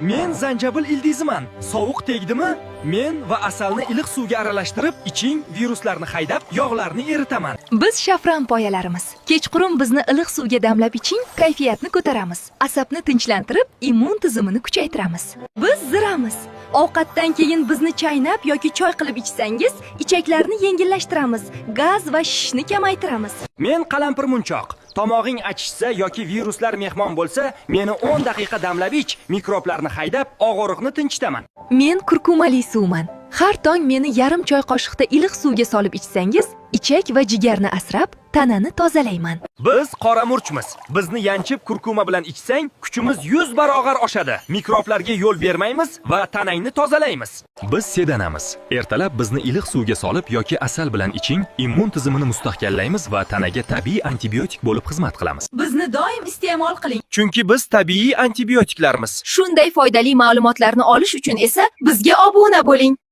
Men zanjabil ildiziman. Sovuq tegdimi? Men va asalni iliq suvga aralashtirib, iching, viruslarni haydab, yog'larni eritaman. Biz shafran poyalarimiz. Kechqurun bizni iliq suvga damlab iching, kayfiyatni ko'taramiz. Asabni tinchlantirib, immun tizimini kuchaytiramiz. Biz ziramiz. Ovqatdan keyin bizni chaynab yoki choy qilib ichsangiz, ichaklarni yengillashtiramiz, gaz va shishni kamaytiramiz. Men qalampir munchoq. Tomog'ing achishsa yoki viruslar mehmon bo'lsa, meni 10 daqiqa damlab ich, mikroblarni haydab, og'riqni tinchitaman. Men kurkumali suvman. Har tong meni yarim choy qoshiqda iliq suvga solib ichsangiz, ichak va jigarni asrab, tanani tozalayman. Biz qora murchmiz. Bizni yanchib kurkuma bilan ichsang, kuchimiz 100 barobar oshadi. Mikroblarga yo'l bermaymiz va tanangni tozalaymiz. Biz sedanamiz. Ertalab bizni iliq suvga solib yoki asal bilan iching, immun tizimini mustahkamlaymiz va tanaga tabiiy antibiotik bo'lib xizmat qilamiz. Bizni doim iste'mol qiling. Chunki biz tabiiy antibiotiklarmiz. Shunday foydali ma'lumotlarni olish uchun esa bizga obuna bo'ling.